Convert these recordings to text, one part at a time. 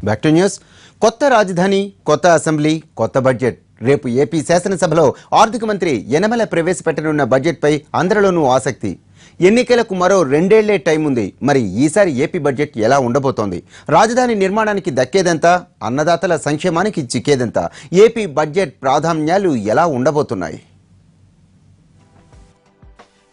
Back to news. కొత్త రాజధాని, కొత్త అసెంబ్లీ, కొత్త బడ్జెట్. రేపు ఏపీ శాసనసభలో ఆర్థిక మంత్రి యనమల ప్రవేశపెట్టనున్న బడ్జెట్పై అందరిలోనూ ఆసక్తి. ఎన్నికలకు మరో 2 ఏళ్లే టైం ఉంది. మరి ఈసారి ఏపీ బడ్జెట్ ఎలా ఉండబోతోంది? రాజధాని నిర్మాణానికి దక్కేదంతా, అన్నదాతల సంక్షేమానికి చిక్కేదంతా? ఏపీ బడ్జెట్ ప్రాధాన్యాలు ఎలా ఉండబోతున్నాయి?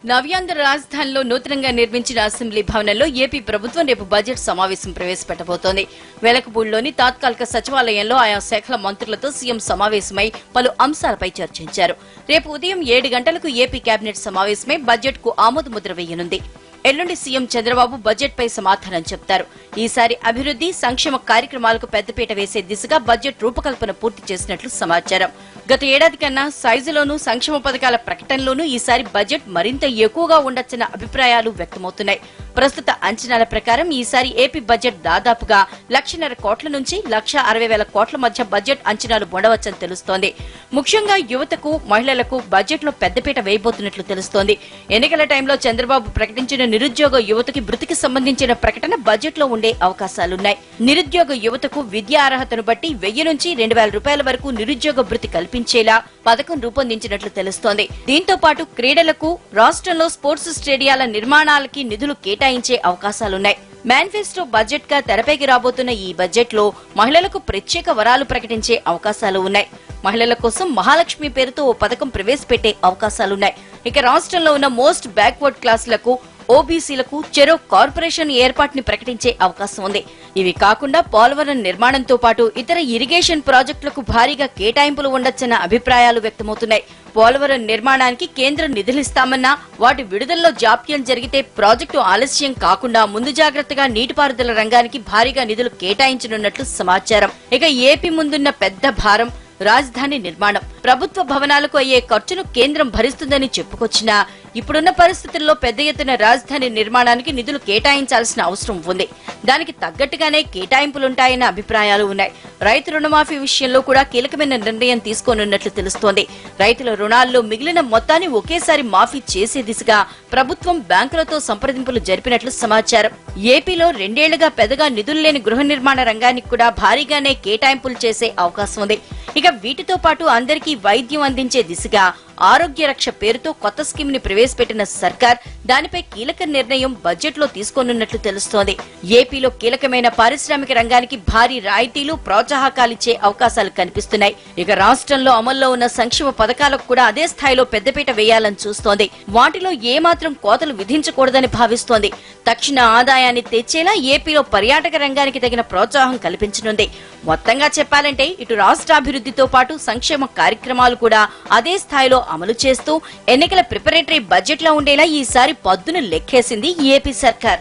నవ్యాంధ్ర రాజధానిలో నూతనంగా నిర్మించిన అసెంబ్లీ భవనంలో ఏపీ ప్రభుత్వం రేపు బడ్జెట్ సమావేశం ప్రవేశపెట్టబోతోంది. వెలకపూడిలోని తాత్కాలిక సచివాలయంలో ఆయా శాఖల మంత్రులతో సీఎం సమావేశమై పలు అంశాలపై చర్చించారు. రేపు ఉదయం 7 గంటలకు ఏపీ కేబినెట్ సమావేశమై బడ్జెట్ కు ఆమోదముద్ర వేయనుంది. ఎల్లుండి సీఎం చంద్రబాబు బడ్జెట్ పై సమాధానం చెప్తారు. ఈసారి అభివృద్ధి, సంక్షేమ కార్యక్రమాలకు పెద్దపీట వేసే దిశగా బడ్జెట్ రూపకల్పన పూర్తి చేసినట్లు సమాచారం. గత ఏడాది కన్నా సైజులోనూ, సంక్షేమ పథకాల ప్రకటనలోనూ ఈసారి బడ్జెట్ మరింత ఎక్కువగా ఉండొచ్చన్న అభిప్రాయాలు వ్యక్తమవుతున్నాయి. ప్రస్తుత అంచనాల ప్రకారం ఈసారి ఏపీ బడ్జెట్ దాదాపుగా 1,50,000 కోట్ల నుంచి 1,60,000 కోట్ల మధ్య బడ్జెట్ అంచనాలు ఉండవచ్చని తెలుస్తోంది. ముఖ్యంగా యువతకు, మహిళలకు బడ్జెట్ లో పెద్దపీట వేయబోతున్నట్లు తెలుస్తోంది. ఎన్నికల టైంలో చంద్రబాబు ప్రకటించిన నిరుద్యోగ యువతకి వృత్తికి సంబంధించిన ప్రకటన బడ్జెట్ లో ఉండే అవకాశాలున్నాయి. నిరుద్యోగ యువతకు విద్యా అర్హతను బట్టి 1,000 నుంచి 2,000 రూపాయల వరకు నిరుద్యోగ వృత్తి కల్పించేలా పథకం రూపొందించినట్లు తెలుస్తోంది. దీంతో పాటు క్రీడలకు, రాష్ట్రంలో స్పోర్ట్స్ స్టేడియాల నిర్మాణాలకి నిధులు కేటాయించే అవకాశాలున్నాయి. మేనిఫెస్టో బడ్జెట్ గా తెరపైకి రాబోతున్న ఈ బడ్జెట్ లో మహిళలకు ప్రత్యేక వరాలు ప్రకటించే అవకాశాలు ఉన్నాయి. మహిళల కోసం మహాలక్ష్మి పేరుతో ఓ పథకం ప్రవేశపెట్టే అవకాశాలున్నాయి. ఇక రాష్ట్రంలో ఉన్న మోస్ట్ బ్యాక్వర్డ్ క్లాసులకు, ఓబీసీలకు చెరో కార్పొరేషన్ ఏర్పాటుని ప్రకటించే అవకాశం ఉంది. ఇవి కాకుండా పోలవరం నిర్మాణంతో పాటు ఇతర ఇరిగేషన్ ప్రాజెక్టులకు భారీగా కేటాయింపులు ఉండొచ్చన్న అభిప్రాయాలు వ్యక్తమవుతున్నాయి. పోలవరం నిర్మాణానికి కేంద్రం నిధులిస్తామన్నా వాటి విడుదలలో జాప్యం జరిగితే ప్రాజెక్టు ఆలస్యం కాకుండా ముందు జాగ్రత్తగా నీటిపారుదల రంగానికి భారీగా నిధులు కేటాయించనున్నట్లు సమాచారం. ఇక ఏపీ ముందున్న పెద్ద భారం రాజధాని నిర్మాణం. ప్రభుత్వ భవనాలకు అయ్యే ఖర్చును కేంద్రం భరిస్తుందని చెప్పుకొచ్చినా ఇప్పుడున్న పరిస్థితుల్లో పెద్ద ఎత్తున రాజధాని నిర్మాణానికి నిధులు కేటాయించాల్సిన అవసరం ఉంది. దానికి తగ్గట్టుగానే కేటాయింపులుంటాయన్న అభిప్రాయాలు ఉన్నాయి. రైతు రుణమాఫీ విషయంలో కూడా కీలకమైన నిర్ణయం తీసుకోనున్నట్లు తెలుస్తోంది. రైతుల రుణాల్లో మిగిలిన మొత్తాన్ని ఒకేసారి మాఫీ చేసే దిశగా ప్రభుత్వం బ్యాంకులతో సంప్రదింపులు జరిపినట్లు సమాచారం. ఏపీలో 2 ఏళ్లుగా పెద్దగా నిధులు లేని గృహ నిర్మాణ రంగానికి కూడా భారీగానే కేటాయింపులు చేసే అవకాశం ఉంది. ఇక వీటితో పాటు అందరికీ వైద్యం అందించే దిశగా ఆరోగ్య రక్ష పేరుతో కొత్త స్కీమ్ ని ప్రవేశపెట్టిన సర్కార్ దానిపై కీలక నిర్ణయం బడ్జెట్ లో తీసుకోనున్నట్లు తెలుస్తోంది. ఏపీలో కీలకమైన పారిశ్రామిక రంగానికి భారీ రాయితీలు, ప్రోత్సాహకాలిచ్చే అవకాశాలు కనిపిస్తున్నాయి. ఇక రాష్ట్రంలో అమల్లో ఉన్న సంక్షేమ పథకాలకు కూడా అదే స్థాయిలో పెద్దపీట వేయాలని చూస్తోంది. వాటిలో ఏమాత్రం కోతలు విధించకూడదని భావిస్తోంది. తక్షణ ఆదాయాన్ని తెచ్చేలా ఏపీలో పర్యాటక రంగానికి తగిన ప్రోత్సాహం కల్పించనుంది. మొత్తంగా చెప్పాలంటే ఇటు రాష్ట్రాభివృద్ధితో పాటు సంక్షేమ కార్యక్రమాలు కూడా అదే స్థాయిలో అమలు చేస్తూ ఎన్నికల ప్రిపరేటరీ బడ్జెట్ లో ఉండేలా ఈసారి పద్దును లెక్కేసింది ఏపీ సర్కార్.